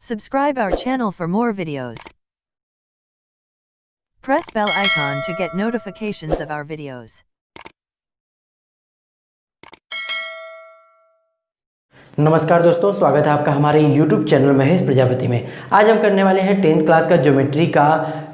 Subscribe our channel for more videos. Press bell icon to get notifications of our videos. नमस्कार दोस्तों, स्वागत है आपका हमारे YouTube चैनल महेश प्रजापति में। आज हम करने वाले हैं 10th क्लास का ज्योमेट्री का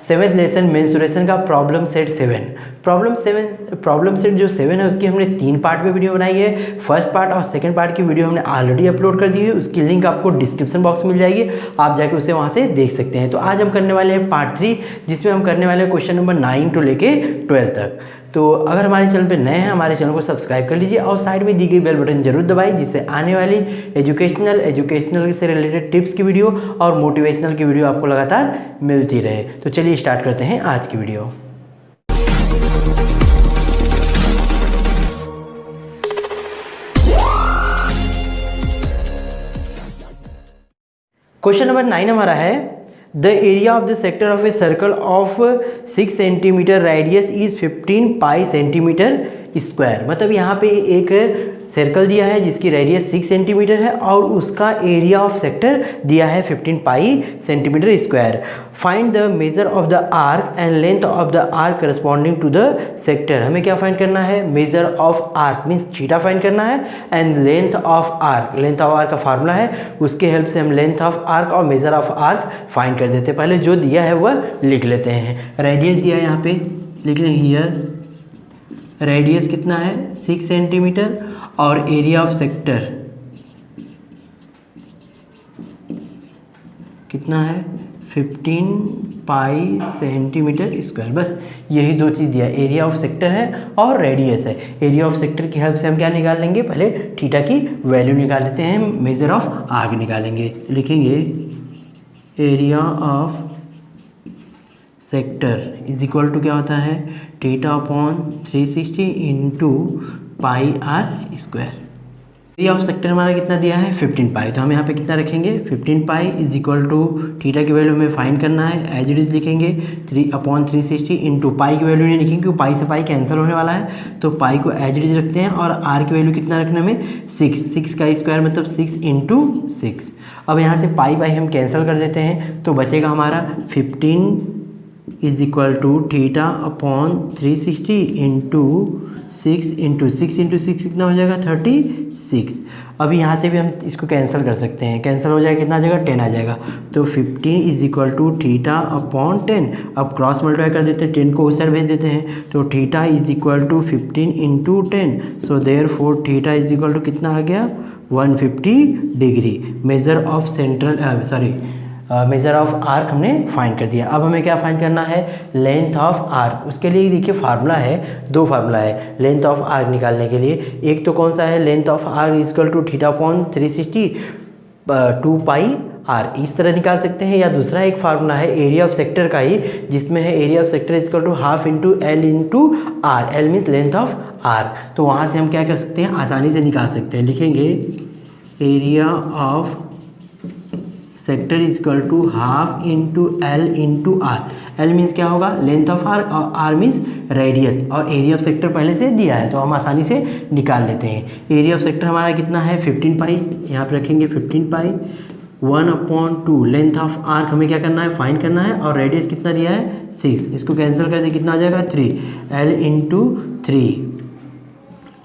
7th लेसन मेंसुरेशन का प्रॉब्लम सेट 7। प्रॉब्लम सेट जो 7 है उसकी हमने 3 पार्ट में वीडियो बनाई है। फर्स्ट पार्ट और सेकंड पार्ट की वीडियो हमने ऑलरेडी अपलोड कर दी है, उसकी लिंक आपको डिस्क्रिप्शन बॉक्स में मिल जाएगी, आप जाके उसे वहाँ से देख सकते हैं। तो आज हम करने वाले हैं पार्ट 3, जिसमें हम करने वाले हैं क्वेश्चन नंबर 9 टू लेके 12 तक। तो अगर हमारे चैनल पे नए हैं, हमारे चैनल को सब्सक्राइब कर लीजिए और साइड में दी गई बेल बटन जरूर दबाइए, जिससे आने वाली एजुकेशनल से रिलेटेड टिप्स की वीडियो और मोटिवेशनल की वीडियो आपको लगातार मिलती रहे। तो चलिए स्टार्ट करते हैं आज की वीडियो। क्वेश्चन नंबर 9 हमारा है, the area of the sector of a circle of 6 centimetre radius is 15 pi centimetre square. मतलब यहाँ पे एक सर्कल दिया है जिसकी रेडियस 6 सेंटीमीटर है और उसका एरिया ऑफ सेक्टर दिया है 15 pi centimetre square. Find the measure of the arc and length of the arc corresponding to the sector. हमें क्या फाइंड करना है? Measure of arc means theta find करना है, and length of arc, length of arc का formula है, उसके help से हम लेंथ ऑफ आर्क और मेजर ऑफ आर्क फाइंड कर देते हैं। पहले जो दिया है वह लिख लेते हैं। रेडियस दिया है, यहाँ पे लिख लें हियर रेडियस कितना है 6 सेंटीमीटर और एरिया ऑफ सेक्टर कितना है 15 पाई सेंटीमीटर स्क्वायर। बस यही दो चीज़ दिया, एरिया ऑफ सेक्टर है और रेडियस है। एरिया ऑफ सेक्टर की हेल्प से हम क्या निकाल लेंगे? पहले थीटा की वैल्यू निकाल लेते हैं, मेजर ऑफ आर्क निकालेंगे। लिखेंगे area of sector is equal to क्या होता है theta upon 360 into pi R square. Area of sector हमारा कितना दिया है 15 पाई, तो हम यहाँ पे कितना रखेंगे 15 pi is equal to theta की वैल्यू हमें फाइंड करना है, एज इट इज लिखेंगे 3/360 इंटू पाई की वैल्यू नहीं लिखेंगे क्योंकि पाई से पाई कैंसिल होने वाला है, तो पाई को एज इट इज रखते हैं और आर की वैल्यू कितना रखना हमें 6 का स्क्वायर मतलब 6 इंटू 6। अब यहाँ से पाई हम कैंसिल कर देते हैं, तो बचेगा हमारा 15 is equal to theta upon 360 into 6 कितना हो जाएगा 36। अभी यहाँ से भी हम इसको कैंसिल कर सकते हैं, कैंसिल हो जाएगा कितना आ जाएगा 10 आ जाएगा, तो 15 is equal to theta upon 10। अब क्रॉस मल्टीप्लाई कर देते हैं, 10 को उस साइड भेज देते हैं, तो theta is equal to 15 into 10, so therefore theta is equal to कितना आ गया 150 degree. Measure of measure of arc हमने फाइंड कर दिया। अब हमें क्या फाइंड करना है? Length of arc. उसके लिए देखिए फार्मूला है, 2 फार्मूला है लेंथ ऑफ आर्क निकालने के लिए। एक तो कौन सा है length of arc is equal to theta upon 360 2 pi R, इस तरह निकाल सकते हैं। या दूसरा एक फार्मूला है एरिया ऑफ सेक्टर का ही, जिसमें है area of sector is equal to half into L into R, L means length of R. तो वहाँ से हम क्या कर सकते हैं आसानी से निकाल सकते हैं। लिखेंगे area of sector is equal to half into L into R. L means क्या होगा लेंथ ऑफ आर्क और आर मीन्स रेडियस, और एरिया ऑफ सेक्टर पहले से दिया है तो हम आसानी से निकाल लेते हैं। एरिया ऑफ सेक्टर हमारा कितना है 15 पाई, यहाँ पे रखेंगे 15 पाई 1/2। लेंथ ऑफ आर्क हमें क्या करना है फाइंड करना है, और रेडियस कितना दिया है 6, इसको कैंसिल कर दे कितना आ जाएगा 3 एल इंटू 3,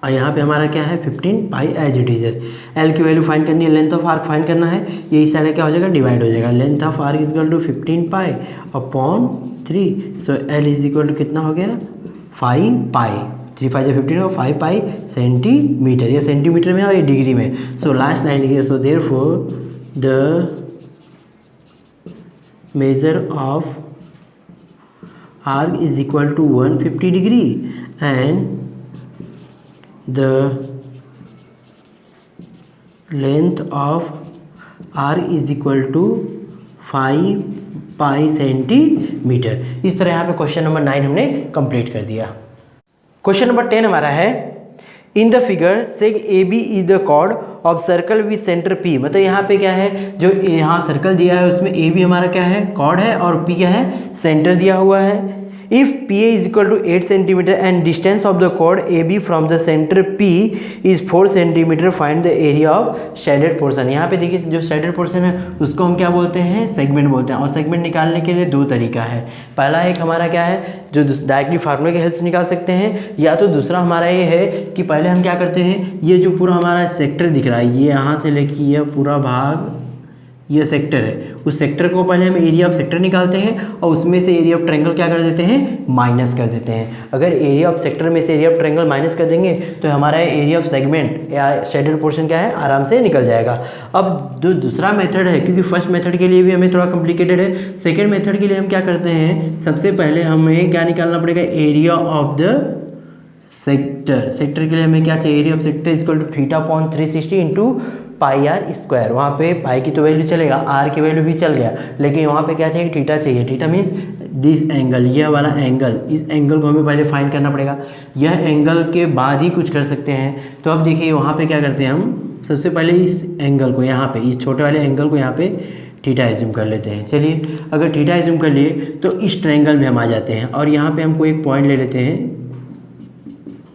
और यहाँ पे हमारा क्या है 15 पाई एज इट इज है। एल की वैल्यू फाइंड करनी है, लेंथ ऑफ आर्क फाइंड करना है, ये इस साइड क्या हो जाएगा डिवाइड हो जाएगा। Length of arc is equal to 15 pi upon 3, so L is equal to कितना हो गया 5 पाई, 3 5 15 और 5 पाई सेंटीमीटर, ये सेंटीमीटर में और ये डिग्री में। सो लास्ट लाइन लिखिए, so therefore the measure of arc is equal to 150 degree and the length of r is equal to 5 pi centimetre. इस तरह यहाँ पे क्वेश्चन नंबर 9 हमने कंप्लीट कर दिया। क्वेश्चन नंबर 10 हमारा है, in the figure seg A B is the chord of circle with centre P. मतलब यहाँ पे क्या है, जो यहाँ सर्कल दिया है उसमें ए बी हमारा क्या है कॉर्ड है और पी क्या है सेंटर दिया हुआ है। If P A is equal to 8 centimetre and distance of the chord A B from the centre P is 4 centimetre, find the area of shaded portion. यहाँ पे देखिए जो शेडेड पोर्सन है उसको हम क्या बोलते हैं, सेगमेंट बोलते हैं। और सेगमेंट निकालने के लिए दो तरीका है। पहला एक हमारा क्या है, जो डायरेक्टली फार्मूले की हेल्प से निकाल सकते हैं, या तो दूसरा हमारा ये है कि पहले हम क्या करते हैं, ये जो पूरा हमारा सेक्टर दिख रहा है, ये यहाँ से लेके ये पूरा भाग ये सेक्टर है, उस सेक्टर को पहले हम एरिया ऑफ सेक्टर निकालते हैं और उसमें से एरिया ऑफ ट्रायंगल क्या कर देते हैं, माइनस कर देते हैं। अगर एरिया ऑफ सेक्टर में से एरिया ऑफ ट्रायंगल माइनस कर देंगे तो हमारा एरिया ऑफ सेगमेंट या शेडेड पोर्शन क्या है, आराम से निकल जाएगा। अब जो दूसरा मेथड है, क्योंकि फर्स्ट मेथड के लिए भी हमें थोड़ा कॉम्प्लिकेटेड है, सेकेंड मेथड के लिए हम क्या करते हैं, सबसे पहले हमें क्या निकालना पड़ेगा, area of the sector. Sector के लिए हमें क्या चाहिए, area of sector is equal to theta upon 360 into pi R square. वहाँ पे पाई की तो वैल्यू चलेगा, आर की वैल्यू भी चल गया, लेकिन वहाँ पे क्या चाहिए, थीटा चाहिए। थीटा मीन्स दिस एंगल, यह वाला एंगल, इस एंगल को हमें पहले फाइंड करना पड़ेगा। यह एंगल के बाद ही कुछ कर सकते हैं। तो अब देखिए वहाँ पे क्या करते हैं हम, सबसे पहले इस एंगल को यहाँ पे, इस छोटे वाले एंगल को यहाँ पे थीटा एज्यूम कर लेते हैं। चलिए अगर थीटा एज्यूम कर लिए तो इस ट्रायंगल में हम आ जाते हैं और यहाँ पे हम कोई एक पॉइंट ले लेते हैं,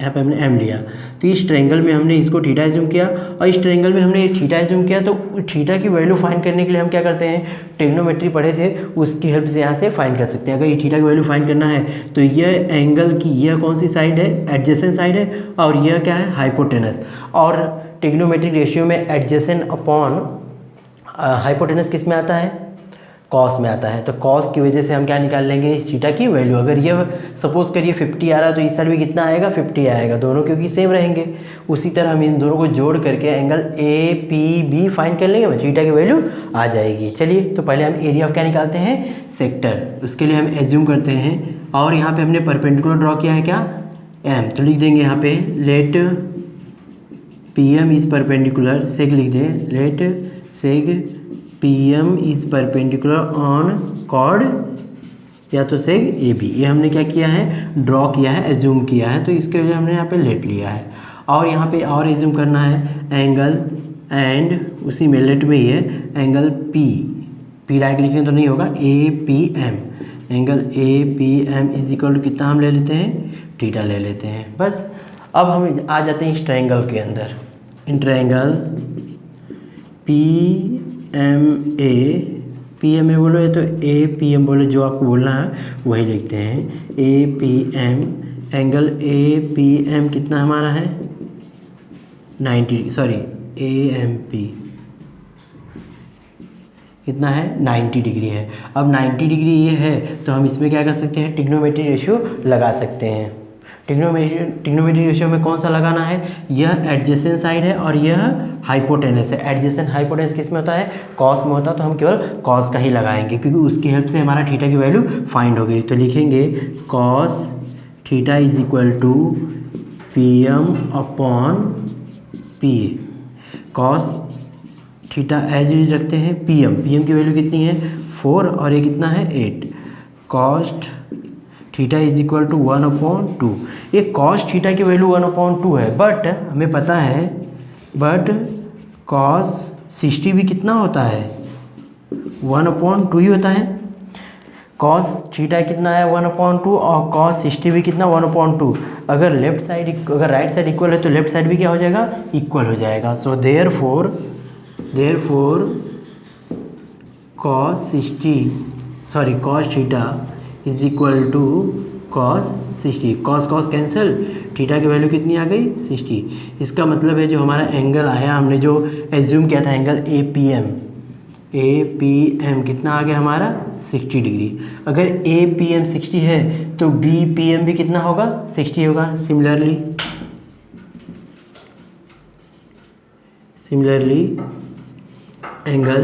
यहाँ पे हमने एम लिया, तो इस ट्रायंगल में हमने इसको थीटा एज्यूम किया और इस ट्रायंगल में हमने थीटा एज्यूम किया। तो थीटा की वैल्यू फाइंड करने के लिए हम क्या करते हैं, ट्रिग्नोमेट्री पढ़े थे, उसकी हेल्प से यहाँ से फाइंड कर सकते हैं। अगर ये थीटा की वैल्यू फाइंड करना है तो यह एंगल की यह कौन सी साइड है, एडजेसेंट साइड है, और यह क्या है, हाइपोटेनस। और ट्रिग्नोमेट्रिक रेशियो में एडजेसेंट अपॉन हाइपोटेनस किस में आता है, कॉस में आता है। तो कॉस की वजह से हम क्या निकाल लेंगे, इस थीटा की वैल्यू। अगर ये सपोज करिए 50 आ रहा है तो इस साइड भी कितना आएगा, 50 आएगा, दोनों क्योंकि सेम रहेंगे। उसी तरह हम इन दोनों को जोड़ करके angle A P B find कर लेंगे, थीटा की वैल्यू आ जाएगी। चलिए तो पहले हम एरिया ऑफ क्या निकालते हैं, सेक्टर। उसके लिए हम एज्यूम करते हैं और यहाँ पे हमने परपेंडिकुलर ड्रॉ किया है क्या, एम, तो लिख देंगे यहाँ पे let P M is perpendicular, seg लिख दें, let seg PM is perpendicular on chord या तो सेग AB। ये हमने क्या किया है, ड्रॉ किया है, एज्यूम किया है, तो इसके वजह हमने यहाँ पे लेट लिया है। और यहाँ पे और एज्यूम करना है एंगल, एंड उसी में लेट में ही है एंगल P डायरेक्ट लिखें तो नहीं होगा, APM, angle APM is equal to कितना हम ले लेते हैं, थीटा ले लेते हैं। बस अब हम आ जाते हैं इस ट्रायंगल के अंदर। इन ट्रायंगल PMA बोलो या तो APM बोलो, जो आपको बोलना है वही लिखते हैं। APM, एंगल APM कितना हमारा है, 90, सॉरी AMP कितना है, 90 डिग्री है। अब 90 डिग्री ये है तो हम इसमें क्या कर सकते हैं, ट्रिग्नोमेट्री रेशियो लगा सकते हैं। ट्रिग्नोमेट्री रेशियो में कौन सा लगाना है, यह एडजेसेंट साइड है और यह हाइपोटेनस है। एडजेसेंट हाइपोटेनस किस में होता है, कॉस में होता है, तो हम केवल कॉस का ही लगाएंगे क्योंकि उसकी हेल्प से हमारा थीटा की वैल्यू फाइंड हो गई। तो लिखेंगे cos theta is equal to PM upon P। Cos theta as is रखते हैं, PM की वैल्यू कितनी है, 4 और ये कितना है, 8। Cos theta is equal to 1/2। ये कॉस थीटा की वैल्यू 1/2 है, बट हमें पता है, बट कॉस 60 भी कितना होता है, 1/2 ही होता है। कॉस थीटा कितना है, 1/2, और कॉस 60 भी कितना, 1/2। अगर लेफ्ट साइड, अगर राइट साइड इक्वल है तो लेफ्ट साइड भी क्या हो जाएगा, इक्वल हो जाएगा। So therefore cos theta is equal to cos 60। Cos cancel, theta की वैल्यू कितनी आ गई, 60। इसका मतलब है जो हमारा एंगल आया, हमने जो एज्यूम किया था एंगल APM कितना आ गया हमारा, 60 डिग्री। अगर APM 60 है तो BPM भी कितना होगा, 60 होगा। सिमिलरली एंगल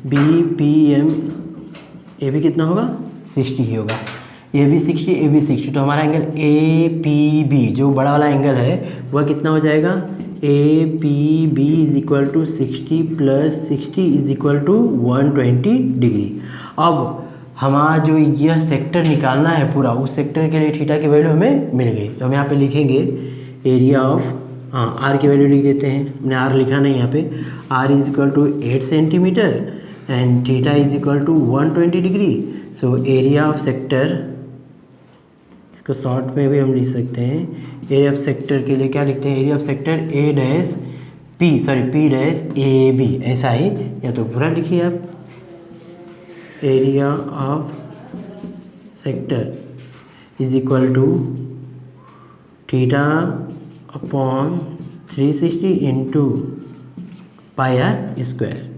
BPM ये भी कितना होगा, 60 ही होगा। ये भी 60, ए भी 60, तो हमारा एंगल APB जो बड़ा वाला एंगल है वह कितना हो जाएगा, APB is equal to 60 plus 60 is equal to 120 degree. अब हमारा जो यह सेक्टर निकालना है पूरा, उस सेक्टर के लिए थीटा की वैल्यू हमें मिल गई। तो हम यहाँ पे लिखेंगे एरिया ऑफ, R की वैल्यू लिख देते हैं, हमने R लिखा नहीं यहाँ पे, R is equal to 8 centimetre and theta is equal to 120 degree. So area of sector इसको शॉर्ट में भी हम लिख सकते हैं। एरिया ऑफ सेक्टर के लिए क्या लिखते हैं, area of sector P dash A B, ऐसा ही, या तो पूरा लिखिए आप, area of sector is equal to theta upon 360 into pi R square.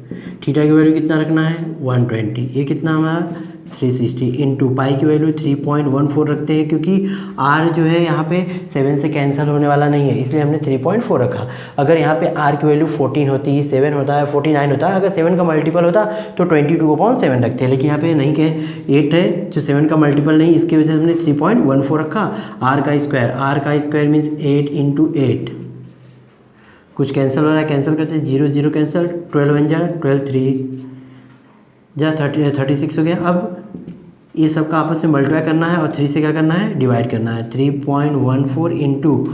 Theta की वैल्यू कितना रखना है 120, ये कितना हमारा 360 इंटू पाई की वैल्यू 3.14 रखते हैं, क्योंकि आर जो है यहाँ पे 7 से कैंसिल होने वाला नहीं है, इसलिए हमने 3.4 रखा। अगर यहाँ पे आर की वैल्यू 14 होती, 7 होता है, 49 होता है, अगर 7 का मल्टीपल होता तो 22/7 रखते हैं, लेकिन यहाँ पे नहीं के 8 है जो 7 का मल्टीपल नहीं, इसकी वजह से हमने 3.14 रखा। आर का स्क्वायर मीन्स 8 इंटू 8, कुछ कैंसिल हो रहा है, कैंसिल करते हैं, 0 0 कैंसिल, 12 1 जा 12, 3 जा 36 हो गया। अब ये सबका आपस में मल्टीप्लाई करना है और 3 से क्या करना है, डिवाइड करना है। 3.14 इंटू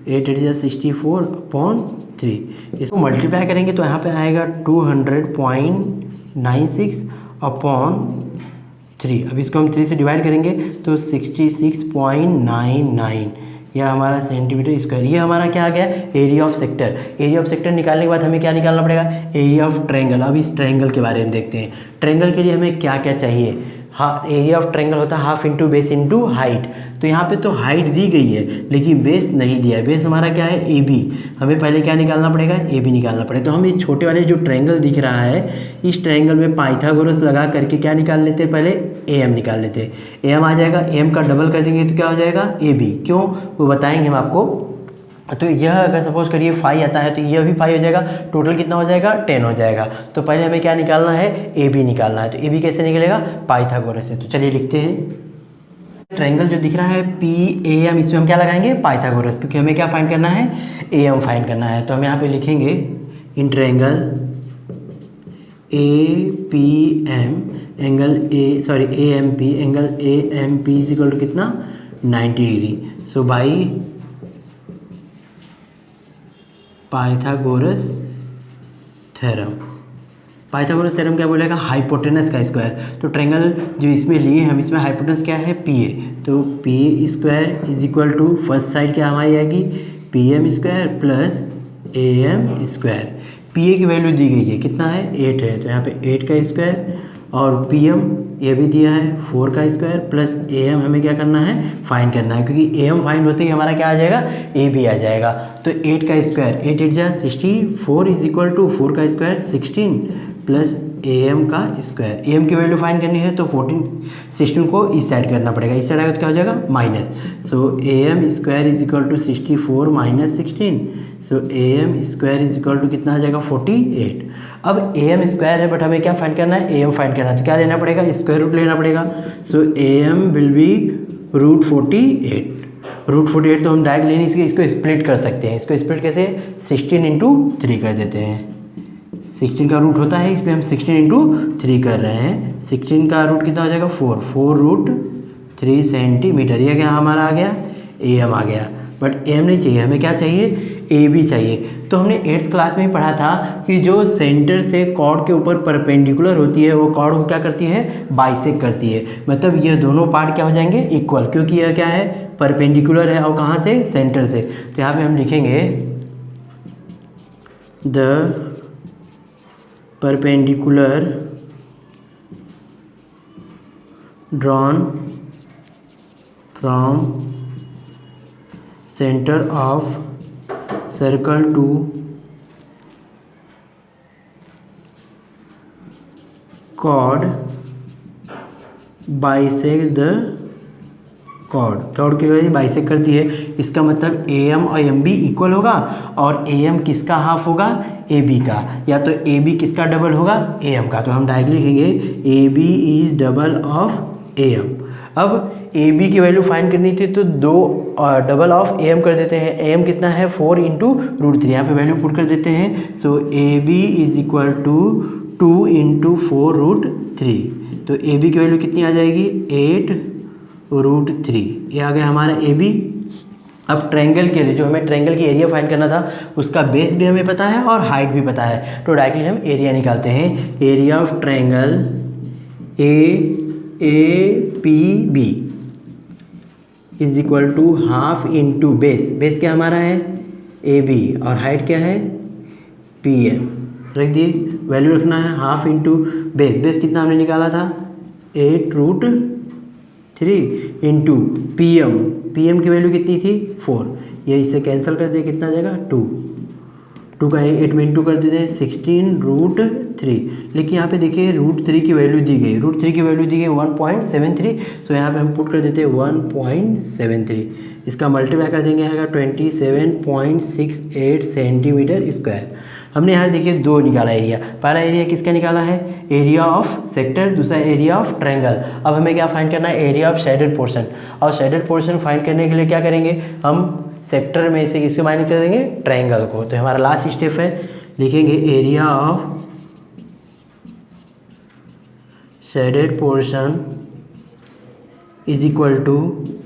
8 8 जा 64/3, इसको मल्टीप्लाई करेंगे तो यहाँ पे आएगा 200.96/3। अब इसको हम 3 से डिवाइड करेंगे तो 66.99, यह हमारा सेंटीमीटर स्क्वायर। ये हमारा क्या आ गया, area of sector. Area of sector निकालने के बाद हमें क्या निकालना पड़ेगा, एरिया ऑफ ट्रायंगल। अब इस ट्रायंगल के बारे में देखते हैं। ट्रायंगल के लिए हमें क्या क्या चाहिए, हाँ, एरिया ऑफ ट्रायंगल होता है half into base into height. तो यहाँ पे तो हाइट दी गई है लेकिन बेस नहीं दिया है। बेस हमारा क्या है ए बी, हमें पहले क्या निकालना पड़ेगा, ए बी निकालना पड़ेगा। तो हम इस छोटे वाले जो ट्रायंगल दिख रहा है, इस ट्रायंगल में पाइथागोरस लगा करके क्या निकाल लेते हैं, पहले ए एम निकाल लेते हैं। ए एम आ जाएगा, ए एम का डबल कर देंगे तो क्या हो जाएगा ए बी। क्यों, वो बताएंगे हम आपको। तो यह अगर सपोज करिए 5 आता है तो यह भी 5 हो जाएगा, टोटल कितना हो जाएगा 10 हो जाएगा। तो पहले हमें क्या निकालना है, ए बी निकालना है। तो ए बी कैसे निकलेगा, पाइथागोरस से। तो चलिए लिखते हैं, ट्रायंगल जो दिख रहा है पी ए एम, इसमें हम क्या लगाएंगे, पाइथागोरस, क्योंकि हमें क्या फाइंड करना है, ए एम फाइंड करना है। तो हम यहाँ पे लिखेंगे in triangle A P M angle A M P angle A M P is equal to कितना 90 degree. So by Pythagoras theorem. Pythagoras theorem क्या बोलेगा, हाइपोटेनस का स्क्वायर। तो ट्रायंगल जो इसमें लिए हम, इसमें हाइपोटेनस क्या है पी ए, तो P A square is equal to first side क्या हमारी आएगी, P M square plus A M square. P A की वैल्यू दी गई है, कितना है 8 है, तो यहाँ पे 8 का स्क्वायर, और पी एम ये भी दिया है 4 का स्क्वायर, प्लस ए एम हमें क्या करना है, फाइंड करना है, क्योंकि ए एम फाइंड होते ही हमारा क्या आ जाएगा, ए बी आ जाएगा। तो 8 का स्क्वायर 8 8 जा 64 इज इक्वल टू 4 का स्क्वायर 16 प्लस ए एम का स्क्वायर। ए एम की वैल्यू फाइंड करनी है तो 16 को इस साइड करना पड़ेगा, इस साइड आएगा तो क्या हो जाएगा minus. So A M square is equal to 64 minus 16, so A M square is equal to कितना आ जाएगा 48। अब ए एम स्क्वायर है बट हमें क्या फाइंड करना है, ए एम फाइंड करना है, तो क्या लेना पड़ेगा, स्क्वायर रूट लेना पड़ेगा। सो ए एम विल बी √48। √48 तो हम डायरेक्ट लेने इसको स्प्लिट कर सकते हैं। इसको स्प्लिट कैसे, 16 इंटू 3 कर देते हैं। 16 का रूट होता है इसलिए हम 16 इंटू 3 कर रहे हैं। 16 का रूट कितना हो जाएगा 4 √3 सेंटीमीटर। यह क्या हमारा आ गया, ए एम आ गया। बट ए एम नहीं चाहिए, हमें क्या चाहिए, ए बी चाहिए। तो हमने 8th क्लास में ही पढ़ा था कि जो सेंटर से कॉर्ड के ऊपर परपेंडिकुलर होती है वो कॉर्ड को क्या करती है, बाइसेक्ट करती है। मतलब ये दोनों पार्ट क्या हो जाएंगे, इक्वल, क्योंकि यह क्या है, परपेंडिकुलर है, और कहाँ से, सेंटर से। तो यहाँ पे हम लिखेंगे the perpendicular drawn from center of circle to chord bisects the chord की वजह से बाइसेक्ट करती है। इसका मतलब ए एम और एम बी इक्वल होगा, और ए एम किसका हाफ होगा, ए बी का, या तो ए बी किसका डबल होगा, ए एम का। तो हम डायरेक्ट लिखेंगे A B is double of A M. अब ए बी की वैल्यू फाइंड करनी थी तो 2 डबल ऑफ ए एम कर देते हैं। ए एम कितना है 4 इंटू √3, यहाँ पे वैल्यू पुट कर देते हैं। So A B is equal to 2 into 4√3। तो ए बी की वैल्यू कितनी आ जाएगी 8√3। ये आ गया हमारा ए बी। अब ट्रायंगल के लिए जो हमें ट्रायंगल की एरिया फाइंड करना था उसका बेस भी हमें पता है और हाइट भी पता है, तो डायरेक्टली हम एरिया निकालते हैं। Area of triangle A P B is equal to half into base, base क्या हमारा है ए बी और हाइट क्या है पी एम, रख दिए। वैल्यू रखना है हाफ इंटू बेस, बेस कितना हमने निकाला था 8√3 into P M, P M की वैल्यू कितनी थी 4, ये इससे कैंसिल कर दिए, कितना आ जाएगा 2 का 8 में इंटू कर देते हैं 16√3। लेकिन यहाँ पे देखिए √3 की वैल्यू दी गई, √3 की वैल्यू दी गई 1.73, सो यहाँ पे हम पुट कर देते हैं 1.73, इसका मल्टीप्लाई कर देंगे आएगा 27.68 सेंटीमीटर स्क्वायर। हमने यहाँ देखिए दो निकाला एरिया, पहला एरिया किसका निकाला है एरिया ऑफ सेक्टर, दूसरा एरिया ऑफ ट्रायंगल। अब हमें क्या फाइंड करना है एरिया ऑफ शेडेड पोर्शन, और शेडेड पोर्शन फाइंड करने के लिए क्या करेंगे हम सेक्टर में से किसको माइनस कर देंगे ट्रायंगल को। तो हमारा लास्ट स्टेप है, लिखेंगे area of shaded portion is equal to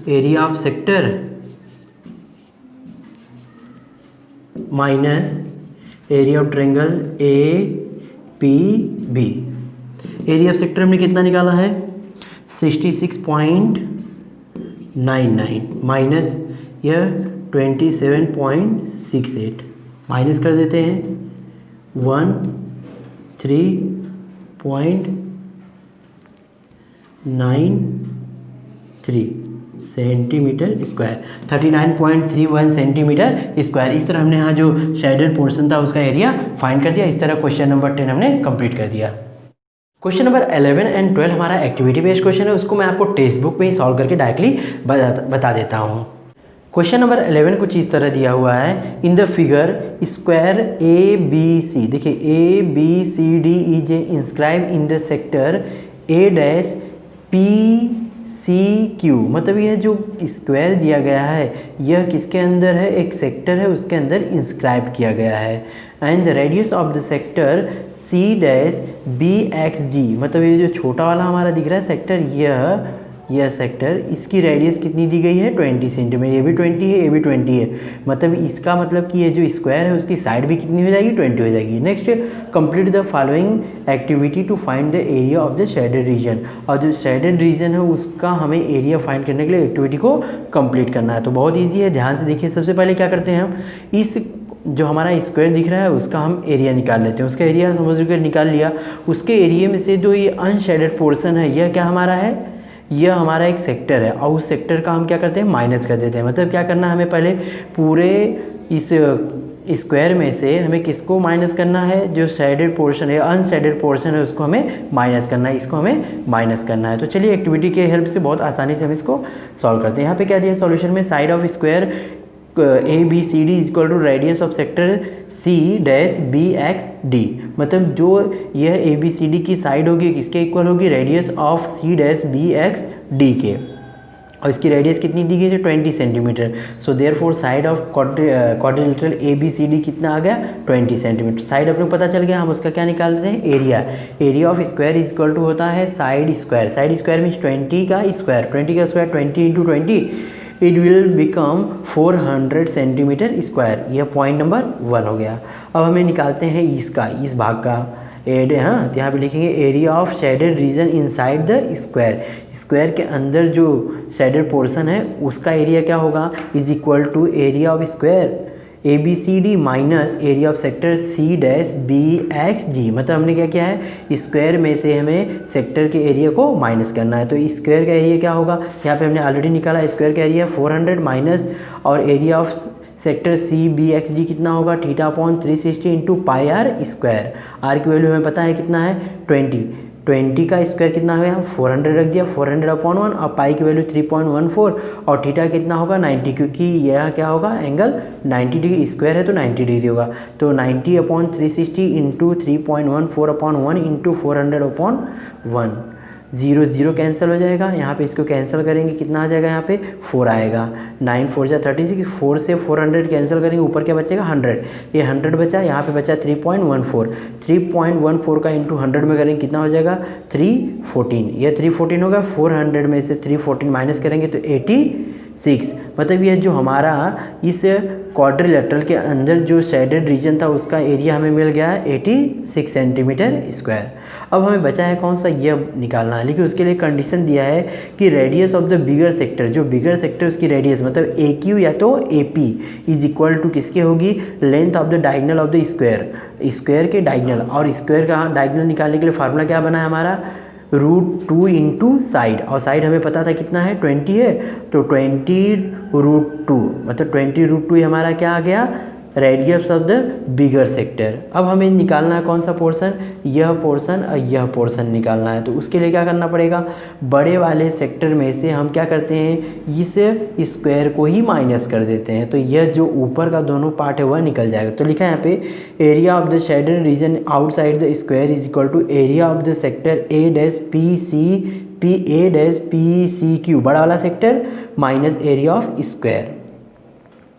area of sector minus area of triangle A P B. Area of sector हमने कितना निकाला है 66.99 माइनस यह 27.68, माइनस कर देते हैं 13.93 सेंटीमीटर स्क्वायर, 39.31 सेंटीमीटर स्क्वायर। इस तरह हमने यहाँ जो शेडेड पोर्शन था उसका एरिया फाइंड कर दिया। इस तरह क्वेश्चन नंबर 10 हमने कंप्लीट कर दिया। क्वेश्चन नंबर 11 एंड 12 हमारा एक्टिविटी बेस्ड क्वेश्चन है, उसको मैं आपको टेक्स्ट बुक में ही सॉल्व करके डायरेक्टली बता देता हूँ। क्वेश्चन नंबर 11 कुछ इस तरह दिया हुआ है, in the figure square A B C, देखिए A B C D is inscribe in the sector A dash P C Q, मतलब यह जो स्क्वायर दिया गया है यह किसके अंदर है एक सेक्टर है उसके अंदर इंस्क्राइब किया गया है। And the radius of the sector C dash B X D, मतलब ये जो छोटा वाला हमारा दिख रहा है सेक्टर, यह सेक्टर इसकी रेडियस कितनी दी गई है 20 सेंटीमीटर, ये भी 20 है ये भी 20 है, मतलब इसका मतलब कि ये जो स्क्वायर है उसकी साइड भी कितनी हो जाएगी 20 हो जाएगी। Next complete the following activity to find the area of the shaded region, और जो शेडेड रीजन है उसका हमें एरिया फाइंड करने के लिए एक्टिविटी को कंप्लीट करना है। तो बहुत ईजी है, ध्यान से देखिए। सबसे पहले क्या करते हैं हम, इस जो हमारा स्क्वायर दिख रहा है उसका हम एरिया निकाल लेते हैं। उसका एरिया समझ कर निकाल लिया, उसके एरिया में से जो ये अनशेडेड पोर्शन है यह क्या हमारा है, यह हमारा एक सेक्टर है, और उस सेक्टर का हम क्या करते हैं माइनस कर देते हैं। मतलब क्या करना है हमें पहले पूरे इस स्क्वायर में से हमें किसको माइनस करना है, जो शेडेड पोर्शन है अनशेडेड पोर्शन है उसको हमें माइनस करना है, इसको हमें माइनस करना है। तो चलिए एक्टिविटी के हेल्प से बहुत आसानी से हम इसको सॉल्व करते हैं। यहाँ पे क्या दिया सॉल्यूशन में, side of square A B C D is equal to radius of sector C dash B X D, मतलब जो यह ए बी सी डी की साइड होगी किसके इक्वल होगी radius of C dash B X D के, और इसकी रेडियस कितनी दी गई है 20 centimetre. So therefore side of quadrilateral A B C D कितना आ गया 20 सेंटीमीटर। साइड अपने को पता चल गया, हम उसका क्या निकालते हैं area. Area of square is equal to होता है side square, side square means 20 का स्क्वायर, 20 का square 20 into 20 it will become 400 centimetre square. यह पॉइंट नंबर 1 हो गया। अब हमें निकालते हैं इसका, इस भाग का एड, हाँ तो यहाँ पे लिखेंगे area of shaded region inside the square, square के अंदर जो शेडेड पोर्शन है उसका एरिया क्या होगा is equal to area of square A B C D minus area of sector C dash B X D. मतलब हमने क्या किया है स्क्वायर में से हमें सेक्टर के एरिया को माइनस करना है। तो स्क्वायर का एरिया क्या होगा, यहाँ पे हमने ऑलरेडी निकाला, स्क्वायर का एरिया 400 माइनस और area of sector C B X D कितना होगा theta upon 360 into pi R square. R की वैल्यू हमें पता है कितना है 20 का स्क्वायर कितना हो गया 400 रख दिया, 400 अपॉन 1 और पाई की वैल्यू 3.14 और थीटा कितना होगा 90, क्योंकि यह क्या होगा एंगल 90 डिग्री, स्क्वायर है तो 90 डिग्री होगा। तो 90 upon 360 into 3.14 upon 1 into 400 upon 1, 0 0 cancel हो जाएगा। यहाँ पे इसको कैंसिल करेंगे कितना आ जाएगा, यहाँ पे 4 आएगा, 9 4 जा 36, 4 से 400 कैंसिल करेंगे ऊपर क्या बचेगा 100, ये 100 बचा, यहाँ पे बचा 3.14 का इंटू 100 में करेंगे कितना हो जाएगा 314, ये 314 होगा, 400 में से 314 माइनस करेंगे तो 6, मतलब ये जो हमारा इस क्वाड्रिलेटरल के अंदर जो शेडेड रीजन था उसका एरिया हमें मिल गया 86 सेंटीमीटर स्क्वायर। अब हमें बचा है कौन सा, यह निकालना है, लेकिन उसके लिए कंडीशन दिया है कि radius of the bigger sector, जो बिगर सेक्टर उसकी रेडियस मतलब ए क्यू या तो A P is equal to किसके होगी, length of the diagonal of the square, square के डायगनल। और स्क्वायर का डायगनल निकालने के लिए फार्मूला क्या बना है हमारा, √2 इंटू साइड, और साइड हमें पता था कितना है 20 है, तो 20√2 मतलब 20√2 ही हमारा क्या आ गया, radius of the bigger sector. अब हमें निकालना है कौन सा पोर्शन, यह पोर्शन और यह पोर्शन निकालना है। तो उसके लिए क्या करना पड़ेगा, बड़े वाले सेक्टर में से हम क्या करते हैं, इस स्क्वायर को ही माइनस कर देते हैं, तो यह जो ऊपर का दोनों पार्ट है वह निकल जाएगा। तो लिखा है यहाँ पे area of the shaded region outside the square is equal to area of the sector A'(P'(C') बड़ा वाला sector minus area of square,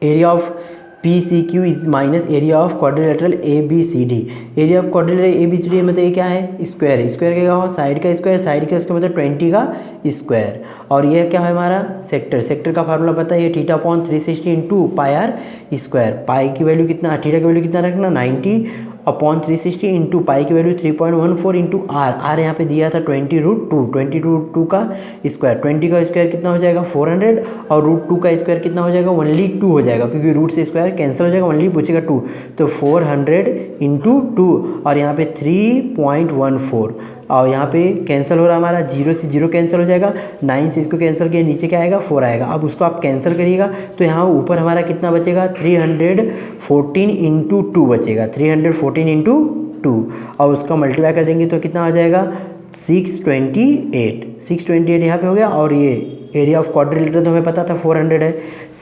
area of PCQ is minus area of quadrilateral ABCD। Area of quadrilateral ABCD मतलब ये क्या है, square है, square क्या हो, side का स्क्वायर, साइड का स्क्वायर मतलब 20 का स्क्वायर। और ये क्या है हमारा सेक्टर, सेक्टर का फार्मूला पता है, ये θ/360 इंटू पाई आर स्क्वायर। पाई की वैल्यू कितना, थीटा की वैल्यू कितना रखना 90/360 इंटू पाई की वैल्यू 3.14 इंटू आर यहाँ पे दिया था 20√2 का स्क्वायर, 20 का स्क्वायर कितना हो जाएगा 400, और √2 का स्क्वायर कितना हो जाएगा ओनली 2 हो जाएगा, क्योंकि रूट से स्क्वायर कैंसिल हो जाएगा, ओनली पूछेगा 2, तो 400 इंटू 2 और यहाँ पे 3.14, और यहाँ पे कैंसिल हो रहा है हमारा, 0 से 0 कैंसिल हो जाएगा, 9 से इसको कैंसिल किया, नीचे क्या आएगा 4 आएगा। अब उसको आप कैंसिल करिएगा तो यहाँ ऊपर हमारा कितना बचेगा 314 इंटू 2 बचेगा, 314 इंटू 2, और उसका मल्टीप्लाई कर देंगे तो कितना आ जाएगा 628 यहाँ पे हो गया। और ये एरिया ऑफ क्वाड्रिलेटरल तो हमें पता था 400 है,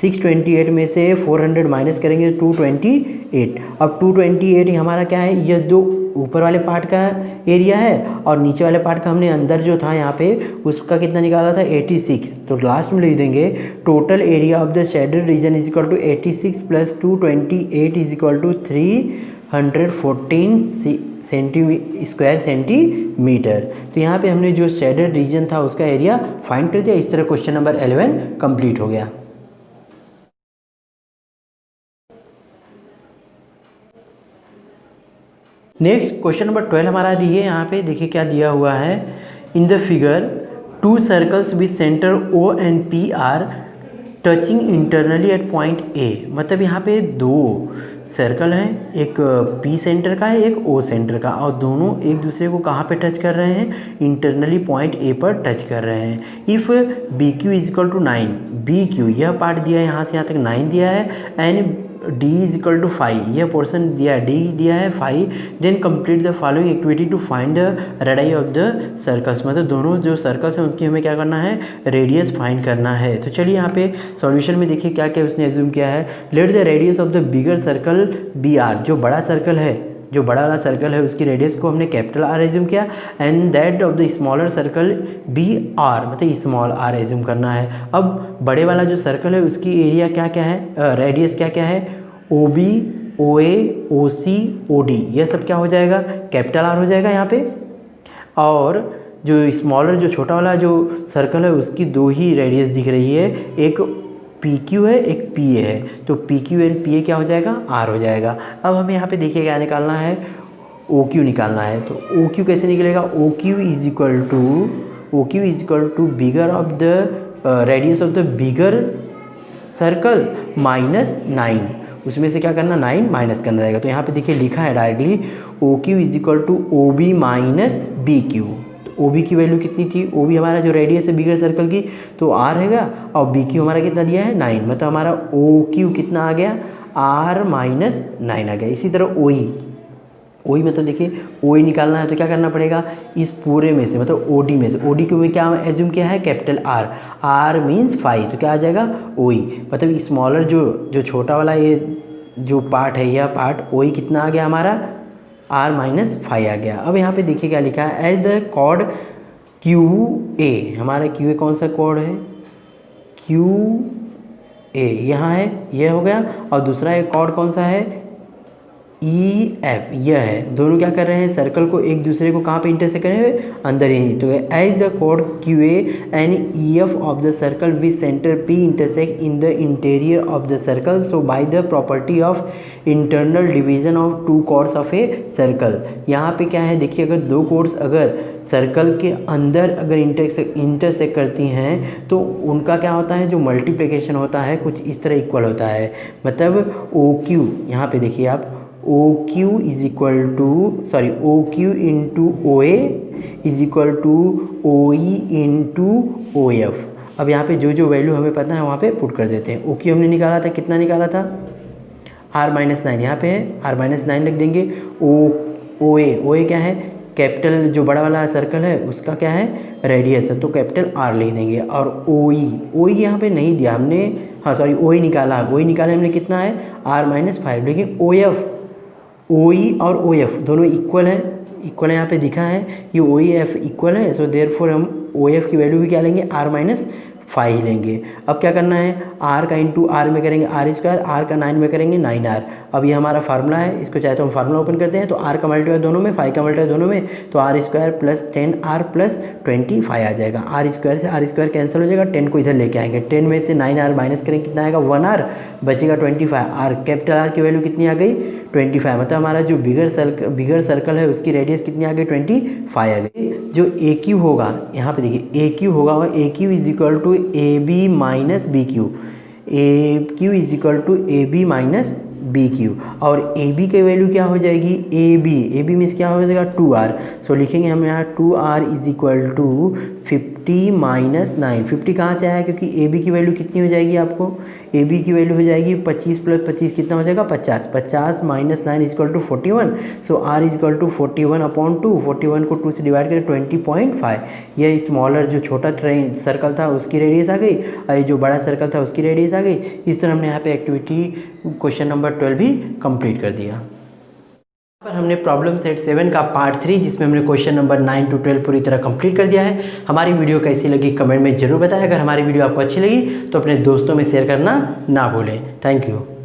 628 में से 400 माइनस करेंगे 228। अब 228 हमारा क्या है, यह जो ऊपर वाले पार्ट का एरिया है और नीचे वाले पार्ट का हमने अंदर जो था यहाँ पे उसका कितना निकाला था 86, तो लास्ट में लिख देंगे total area of the shaded region is equal to 86 plus 228 is equal to 314 square centimetre. तो यहाँ पे हमने जो शेडेड रीजन था उसका एरिया फाइंड कर दिया। इस तरह क्वेश्चन नंबर 11 कंप्लीट हो गया। नेक्स्ट क्वेश्चन नंबर 12 हमारा दिए, यहाँ पे देखिए क्या दिया हुआ है, in the figure 2 circles with centre O and P are touching internally at point A। मतलब यहाँ पे 2 सर्कल हैं, एक P सेंटर का है, एक O सेंटर का, और दोनों एक दूसरे को कहाँ पे टच कर रहे हैं, इंटरनली पॉइंट A पर टच कर रहे हैं। If BQ is equal to 9, BQ यह पार्ट दिया है यहाँ से यहाँ तक 9 दिया है, and D is equal to 5 यह पोर्शन दिया है, D दिया है 5, then complete the following activity to find the radius of the circles. मतलब दोनों जो सर्कल्स हैं उनकी हमें क्या करना है, रेडियस फाइंड करना है। तो चलिए यहाँ पे सॉल्यूशन में देखिए क्या क्या उसने एज्यूम किया है। Let the radius of the bigger circle BR, जो बड़ा सर्कल है, जो बड़ा वाला सर्कल है उसकी रेडियस को हमने कैपिटल R एज्यूम किया, and that of the smaller circle BR मतलब स्मॉल r एज्यूम करना है। अब बड़े वाला जो सर्कल है उसकी एरिया क्या क्या है, रेडियस क्या क्या है, OB OA OC OD, यह सब क्या हो जाएगा, कैपिटल R हो जाएगा यहाँ पे। और जो स्मॉलर जो छोटा वाला जो सर्कल है उसकी 2 ही रेडियस दिख रही है, एक PQ है एक PA है, तो PQ एंड PA क्या हो जाएगा, R हो जाएगा। अब हमें यहाँ पे देखिए क्या निकालना है, OQ निकालना है। तो OQ कैसे निकलेगा, OQ is equal to bigger of the radius of the bigger circle minus 9, उसमें से क्या करना 9 माइनस करना रहेगा। तो यहाँ पे देखिए लिखा है directly OQ is equal to OB minus BQ। OB की वैल्यू कितनी थी, OB हमारा जो रेडियस है बिगर सर्कल की तो R रहेगा, और BQ हमारा कितना दिया है 9, मतलब हमारा OQ कितना आ गया R माइनस 9 आ गया। इसी तरह OE मतलब देखिए OE निकालना है तो क्या करना पड़ेगा, इस पूरे में से मतलब OD में से, OD को में क्या एज्यूम किया है कैपिटल R मीन्स 5, तो क्या आ जाएगा OE, मतलब स्मॉलर जो छोटा वाला ये जो पार्ट है यह पार्ट OE कितना आ गया हमारा R माइनस 5 आ गया। अब यहाँ पे देखिए क्या लिखा है, एज द कॉर्ड QA, हमारा QA कौन सा कॉर्ड है, QA यहाँ है, यह हो गया, और दूसरा एक कॉर्ड कौन सा है ई एफ यह है, दोनों क्या कर रहे हैं, सर्कल को एक दूसरे को कहाँ पे इंटरसेक्ट कर रहे हैं, अंदर ही। तो एज द कोड Q A and E F of the circle with centre P intersect in the interior of the circle, so by the property of internal division of two chords of a circle. यहाँ पे क्या है देखिए, अगर दो chords अगर circle के अंदर अगर इंटरसेक्ट करती हैं तो उनका क्या होता है, जो मल्टीप्लिकेशन होता है कुछ इस तरह इक्वल होता है। मतलब ओ क्यू, यहाँ पे देखिए आप, O Q is equal to O Q into O A is equal to O E into O F. अब यहाँ पे जो जो वैल्यू हमें पता है वहाँ पे पुट कर देते हैं। ओ क्यू हमने निकाला था, कितना निकाला था, r-9 यहाँ पे है, r-9 लिख देंगे। ओ ए क्या है, कैपिटल जो बड़ा वाला सर्कल है उसका क्या है, रेडियस है, तो कैपिटल R लिख देंगे। और ओ ई यहाँ पे नहीं दिया हमने, हाँ सॉरी ओ ई निकाला हमने, कितना है r-5। लेकिन ओ ई और ओ एफ दोनों इक्वल है, यहाँ पे दिखा है कि ओ ई एफ इक्वल है, सो देयरफॉर हम ओ एफ की वैल्यू भी क्या लेंगे, r-5 लेंगे। अब क्या करना है, r का इंटू आर में करेंगे r², r का 9 में करेंगे 9r। अब ये हमारा फार्मूला है, इसको चाहे तो हम फार्मूला ओपन करते हैं, तो r का मल्टीप्लाई दोनों में, 5 का मल्टीप्लाई दोनों में, तो r² प्लस 10r प्लस 25 आ जाएगा। r² से r² कैंसिल हो जाएगा, 10 को इधर लेके आएंगे, 10 में से 9r माइनस करेंगे, कितना आएगा 1r, बचेगा 25। r कैपिटल R की वैल्यू कितनी आ गई, 25। मतलब हमारा जो बिगर सर्कल है उसकी रेडियस कितनी आ गई, 25 आ गई। जो ए क्यू होगा, यहाँ पे देखिए ए क्यू होगा, और A Q is equal to A B minus B Q, A Q is equal to A B minus B Q. और ए बी की वैल्यू क्या हो जाएगी, ए बी मीन्स क्या हो जाएगा 2r। सो लिखेंगे हम यहाँ 2r is equal to 50 minus 9। 50 कहाँ से आया, क्योंकि ए बी की वैल्यू कितनी हो जाएगी, आपको ए बी की वैल्यू हो जाएगी 25 प्लस 25 कितना हो जाएगा 50। 50 minus 9 is equal to 41। So r is equal to 41/2। 41 को 2 से डिवाइड करें 20.5। यह स्मॉलर जो छोटा सर्कल था उसकी रेडियस आ गई, और ये जो बड़ा सर्कल था उसकी रेडियस आ गई। इस तरह हमने यहाँ पे एक्टिविटी क्वेश्चन नंबर 12 भी कंप्लीट कर दिया। पर हमने प्रॉब्लम सेट 7 का पार्ट 3, जिसमें हमने क्वेश्चन नंबर 9 to 12 पूरी तरह कंप्लीट कर दिया है। हमारी वीडियो कैसी लगी कमेंट में जरूर बताएं। अगर हमारी वीडियो आपको अच्छी लगी तो अपने दोस्तों में शेयर करना ना भूलें। Thank you.